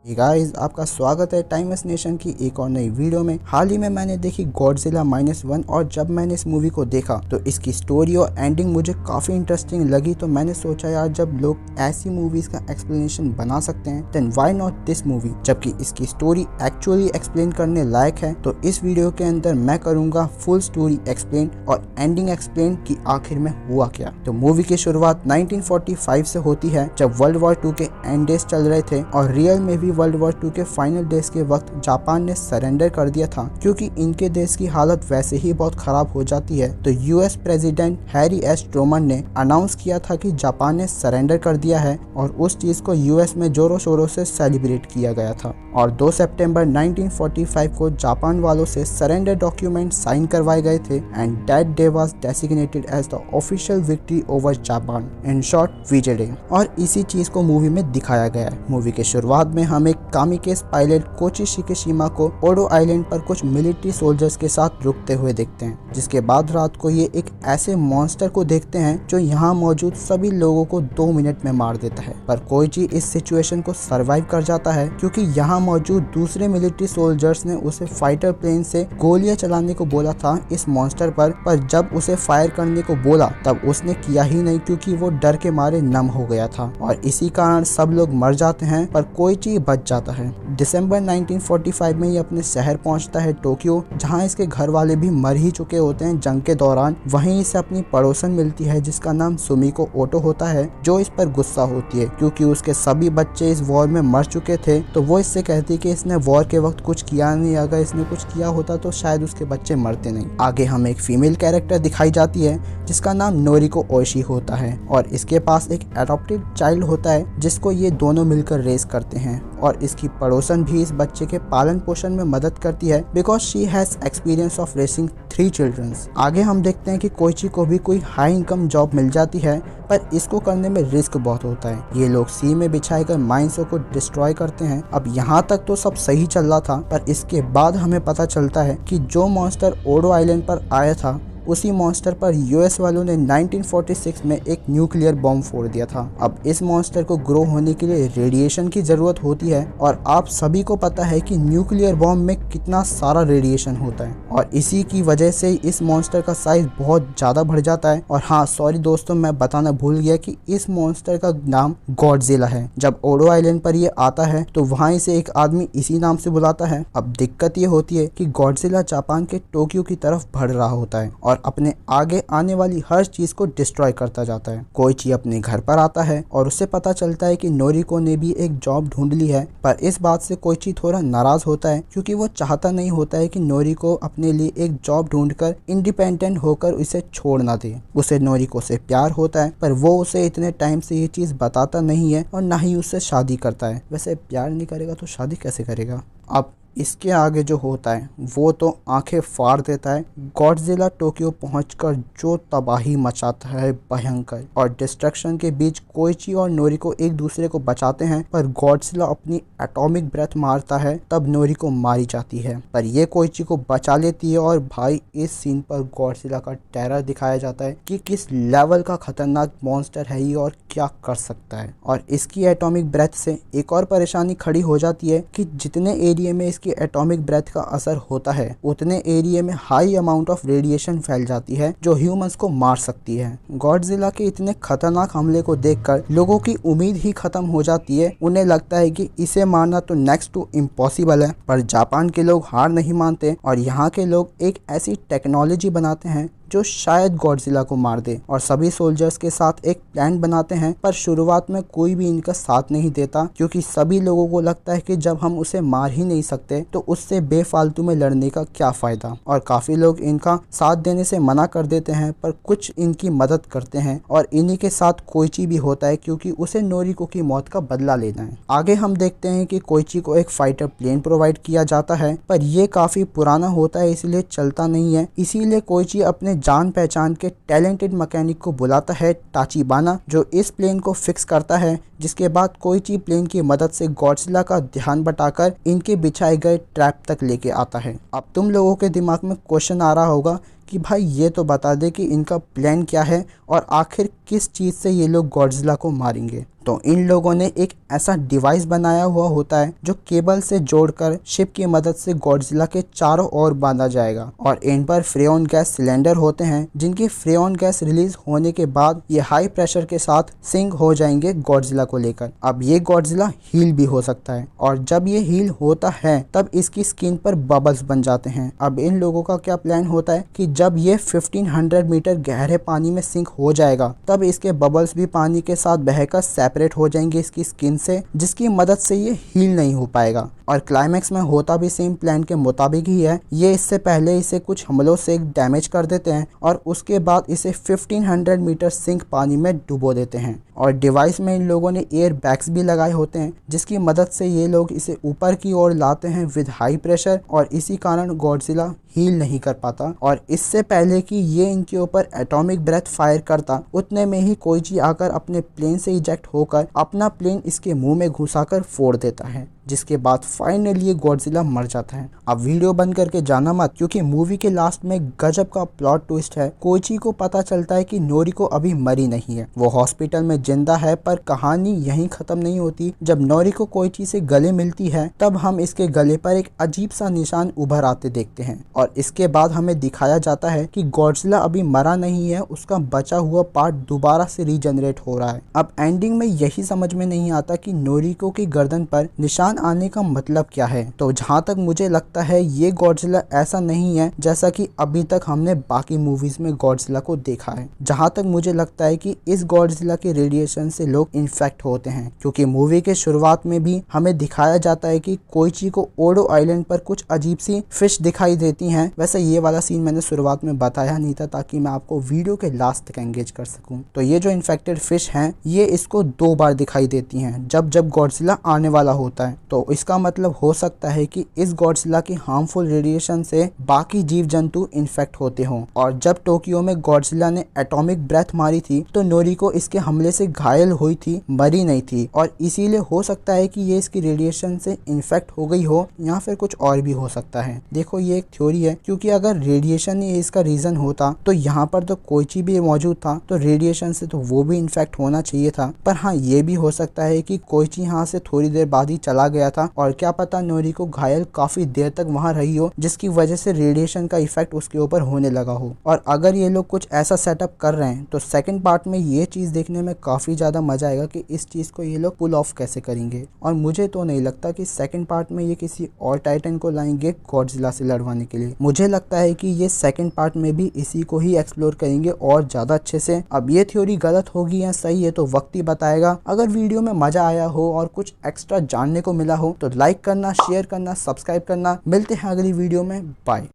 Guys, आपका स्वागत है टाइमलेस नेशन की एक और नई वीडियो में। हाल ही में मैंने देखी गॉडजिला -1 और जब मैंने इस मूवी को देखा तो इसकी स्टोरी और एंडिंग मुझे काफ़ी इंटरेस्टिंग लगी। तो मैंने सोचा यार, जब लोग ऐसी मूवीज़ का एक्सप्लेनेशन बना सकते हैं then why not this movie, जबकि इसकी स्टोरी एक्चुअली एक्सप्लेन करने लायक है। तो इस वीडियो के अंदर मैं करूँगा फुल स्टोरी एक्सप्लेन और एंडिंग एक्सप्लेन कि आखिर में हुआ क्या। तो मूवी की शुरुआत 1945 से होती है, जब वर्ल्ड वॉर 2 के एंड डेज चल रहे थे और रियल में भी वर्ल्ड वॉर 2 के फाइनल डेज के वक्त जापान ने सरेंडर कर दिया था, क्योंकि इनके देश की हालत वैसे ही बहुत खराब हो जाती है। तो US president Harry S Truman ने अनाउंस किया था कि जापान ने सरेंडर कर दिया है और उस चीज को यूएस में जोरों शोरों से सेलिब्रेट किया गया था। और 2 सितंबर 1945 को जापान वालों से सरेंडर डॉक्यूमेंट साइन करवाए गए थे and that day was designated as the official victory over Japan, in short VJ day. और इसी चीज को मूवी में दिखाया गया है। मूवी के शुरुआत में हम एक कामिकेज पायलट कोची शिकेशिमा को ओडो आइलैंड पर कुछ मिलिट्री सोल्जर्स के साथ रुकते हुए देखते हैं, जिसके बाद रात को ये एक ऐसे मॉन्स्टर को देखते हैं जो यहाँ मौजूद सभी लोगों को 2 मिनट में मार देता है। पर कोइची इस सिचुएशन को सरवाइव कर जाता है, क्योंकि यहाँ मौजूद दूसरे मिलिट्री सोल्जर्स ने उसे फाइटर प्लेन से गोलियां चलाने को बोला था इस मॉन्स्टर पर जब उसे फायर करने को बोला तब उसने किया ही नहीं, क्योंकि वो डर के मारे नम हो गया था और इसी कारण सब लोग मर जाते हैं पर कोइची बच जाता है। दिसंबर 1945 में ये अपने शहर पहुंचता है टोक्यो, जहां इसके घर वाले भी मर ही चुके होते हैं जंग के दौरान। वहीं इसे अपनी पड़ोसन मिलती है जिसका नाम सुमिको ओटो होता है, जो इस पर गुस्सा होती है क्योंकि उसके सभी बच्चे इस वॉर में मर चुके थे। तो वो इससे कहती है कि इसने वॉर के वक्त कुछ किया नहीं, अगर इसने कुछ किया होता तो शायद उसके बच्चे मरते नहीं। आगे हमें एक फीमेल कैरेक्टर दिखाई जाती है जिसका नाम नोरिको ओशी होता है और इसके पास एक एडॉप्टेड चाइल्ड होता है जिसको ये दोनों मिलकर रेस करते हैं। और इसकी पड़ोसन भी इस बच्चे के पालन पोषण में मदद करती है because she has experience of raising 3 childrens. आगे हम देखते हैं कि कोइची को भी कोई हाई इनकम जॉब मिल जाती है, पर इसको करने में रिस्क बहुत होता है। ये लोग सी में बिछाए कर माइंसों को डिस्ट्रॉय करते हैं। अब यहाँ तक तो सब सही चल रहा था, पर इसके बाद हमें पता चलता है कि जो मॉन्स्टर ओडो आइलैंड पर आया था उसी मॉन्स्टर पर यूएस वालों ने 1946 में एक न्यूक्लियर बॉम्ब फोड़ दिया था। अब इस मॉन्स्टर को ग्रो होने के लिए रेडिएशन की जरूरत होती है और आप सभी को पता है कि न्यूक्लियर बॉम्ब में कितना सारा रेडिएशन होता है और इसी की वजह से इस मॉन्स्टर का साइज बहुत ज्यादा बढ़ जाता है। और हाँ सॉरी दोस्तों, मैं बताना भूल गया कि इस मॉन्स्टर का नाम गॉडजिला है। जब ओडो आइलैंड पर ये आता है तो वहाँ इसे एक आदमी इसी नाम से बुलाता है। अब दिक्कत ये होती है कि गॉडजिला जापान के टोक्यो की तरफ बढ़ रहा होता है और अपने आगे आने वाली हर चीज को डिस्ट्रॉय करता जाता है। कोइची अपने घर पर आता है और उसे पता चलता है कि नोरिको ने भी एक जॉब ढूंढ ली है, पर इस बात से कोइची थोड़ा नाराज होता है क्योंकि वो चाहता नहीं होता है कि नोरिको अपने लिए एक जॉब ढूंढकर इंडिपेंडेंट होकर उसे छोड़ ना दे। उसे नोरिको से प्यार होता है, पर वो उसे इतने टाइम से ये चीज बताता नहीं है और ना ही उससे शादी करता है। वैसे प्यार नहीं करेगा तो शादी कैसे करेगा। अब इसके आगे जो होता है वो तो आंखें फाड़ देता है। गॉडजिला टोक्यो पहुंचकर जो तबाही मचाता है भयंकर, और डिस्ट्रक्शन के बीच कोइची और नोरिको एक दूसरे को बचाते हैं, पर गॉडजिला अपनी एटॉमिक ब्रेथ मारता है तब नोरिको मारी जाती है, पर ये कोइची को बचा लेती है। और भाई इस सीन पर गॉडजिला का टेरर दिखाया जाता है कि किस लेवल का खतरनाक मॉन्स्टर है ये और क्या कर सकता है। और इसकी एटॉमिक ब्रेथ से एक और परेशानी खड़ी हो जाती है कि जितने एरिया में कि एटॉमिक ब्रेथ का असर होता है उतने एरिया में हाई अमाउंट ऑफ रेडिएशन फैल जाती है जो ह्यूमंस को मार सकती है। गॉडजिला के इतने खतरनाक हमले को देखकर लोगों की उम्मीद ही खत्म हो जाती है। उन्हें लगता है कि इसे मारना तो नेक्स्ट टू इम्पॉसिबल है, पर जापान के लोग हार नहीं मानते और यहाँ के लोग एक ऐसी टेक्नोलॉजी बनाते हैं जो शायद गॉडजिला को मार दे और सभी सोल्जर्स के साथ एक प्लान बनाते हैं। पर शुरुआत में कोई भी इनका साथ नहीं देता क्योंकि सभी लोगों को लगता है कि जब हम उसे मार ही नहीं सकते तो उससे बेफालतू में लड़ने का क्या फायदा। और काफी लोग इनका साथ देने से मना कर देते हैं, पर कुछ इनकी मदद करते हैं और इन्हीं के साथ कोइची भी होता है क्योंकि उसे नोरिको की मौत का बदला लेना है। आगे हम देखते हैं कि कोइची को एक फाइटर प्लेन प्रोवाइड किया जाता है, पर यह काफी पुराना होता है इसलिए चलता नहीं है। इसीलिए कोइची अपने जान पहचान के टैलेंटेड मैकेनिक को बुलाता है ताचिबाना, जो इस प्लेन को फिक्स करता है, जिसके बाद कोइची प्लेन की मदद से गॉडजिला का ध्यान बटाकर इनके बिछाए गए ट्रैप तक लेके आता है। अब तुम लोगों के दिमाग में क्वेश्चन आ रहा होगा कि भाई ये तो बता दे कि इनका प्लान क्या है और आखिर किस चीज़ से ये लोग गॉडजिला को मारेंगे। तो इन लोगों ने एक ऐसा डिवाइस बनाया हुआ होता है जो केबल से जोड़कर शिप की मदद से गॉडजिला के चारों ओर बांधा जाएगा और इन पर फ्रेओन गैस सिलेंडर होते हैं जिनकी फ्रेओन गैस रिलीज होने के बाद ये हाई प्रेशर के साथ सिंक हो जाएंगे गॉडजिला को लेकर। अब ये गॉडजिला हील भी हो सकता है और जब ये हील होता है तब इसकी स्किन पर बबल्स बन जाते हैं। अब इन लोगों का क्या प्लान होता है कि जब ये 1500 मीटर गहरे पानी में सिंक हो जाएगा तब इसके बबल्स भी पानी के साथ बहकर सेपरेट हो जाएंगे इसकी स्किन से, जिसकी मदद से ये हील नहीं हो पाएगा। और क्लाइमैक्स में होता भी सेम प्लान के मुताबिक ही है। ये इससे पहले इसे कुछ हमलों से डैमेज कर देते हैं और उसके बाद इसे 1500 मीटर सिंक पानी में डुबो देते हैं और डिवाइस में इन लोगों ने एयर बैग्स भी लगाए होते हैं जिसकी मदद से ये लोग इसे ऊपर की ओर लाते हैं विद हाई प्रेशर और इसी कारण गॉडजिला हील नहीं कर पाता। और इससे पहले कि ये इनके ऊपर एटॉमिक ब्रेथ फायर करता उतने में ही कोइची आकर अपने प्लेन से इजेक्ट होकर अपना प्लेन इसके मुंह में घुसाकर फोड़ देता है, जिसके बाद फाइनली ये गॉडजिला मर जाता है। अब वीडियो बंद करके जाना मत क्योंकि मूवी के लास्ट में गजब का प्लॉट ट्विस्ट है। कोइची को पता चलता है कि नोरिको अभी मरी नहीं है, वो हॉस्पिटल में जिंदा है। पर कहानी यहीं खत्म नहीं होती। जब नोरिको कोइची से गले मिलती है तब हम इसके गले पर एक अजीब सा निशान उभर आते देखते हैं और इसके बाद हमें दिखाया जाता है कि गॉडजिला अभी मरा नहीं है, उसका बचा हुआ पार्ट दोबारा से रीजनरेट हो रहा है। अब एंडिंग में यही समझ में नहीं आता कि नोरिको की गर्दन पर निशान आने का मतलब क्या है। तो जहाँ तक मुझे लगता है ये गॉडजिला ऐसा नहीं है जैसा कि अभी तक हमने बाकी मूवीज में गॉडजिला को देखा है। जहाँ तक मुझे लगता है कि इस गॉडजिला के रेडिएशन से लोग इन्फेक्ट होते हैं, क्योंकि मूवी के शुरुआत में भी हमें दिखाया जाता है कि कोइची को ओडो आइलैंड पर कुछ अजीब सी फिश दिखाई देती हैं। वैसे ये वाला सीन मैंने शुरुआत में बताया नहीं था ताकि मैं आपको वीडियो के लास्ट तक एंगेज कर सकूं। तो ये जो इन्फेक्टेड फिश हैं ये इसको 2 बार दिखाई देती हैं जब जब गॉडजिला आने वाला होता है। तो इसका मतलब हो सकता है कि इस गॉडजिला की हार्मफुल रेडिएशन से बाकी जीव जंतु इन्फेक्ट होते हों। और जब टोक्यो में गॉडजिला ने एटॉमिक ब्रेथ मारी थी तो नोरिको इसके हमले से घायल हुई थी, मरी नहीं थी। और इसीलिए हो सकता है कि ये इसकी रेडिएशन से इन्फेक्ट हो गई हो या फिर कुछ और भी हो सकता है। देखो ये एक थ्योरी है, क्योंकि अगर रेडिएशन ही इसका रीजन होता तो यहाँ पर तो कोइची भी मौजूद था, तो रेडिएशन से तो वो भी इन्फेक्ट होना चाहिए था। पर हाँ ये भी हो सकता है कि कोइची यहाँ से थोड़ी देर बाद ही चला गया था और क्या पता नोरिको घायल काफी देर तक वहाँ रही हो जिसकी वजह से रेडिएशन का इफेक्ट उसके ऊपर होने लगा हो। और अगर ये लोग कुछ ऐसा सेटअप कर रहे हैं तो सेकंड पार्ट में ये चीज देखने में काफी ज्यादा मजा आएगा कि इस चीज को ये लोग पुल ऑफ कैसे करेंगे। और मुझे तो नहीं लगता कि सेकंड पार्ट में ये किसी और टाइटन को लाएंगे गॉडजिला से लड़वाने के लिए। मुझे लगता है कि ये सेकंड पार्ट में भी इसी को ही एक्सप्लोर करेंगे और ज्यादा अच्छे से। अब ये थ्योरी गलत होगी या सही है तो वक्त ही बताएगा। अगर वीडियो में मजा आया हो और कुछ एक्स्ट्रा जानने को मिला हो तो लाइक करना, शेयर करना, सब्सक्राइब करना। मिलते हैं अगली वीडियो में। बाय।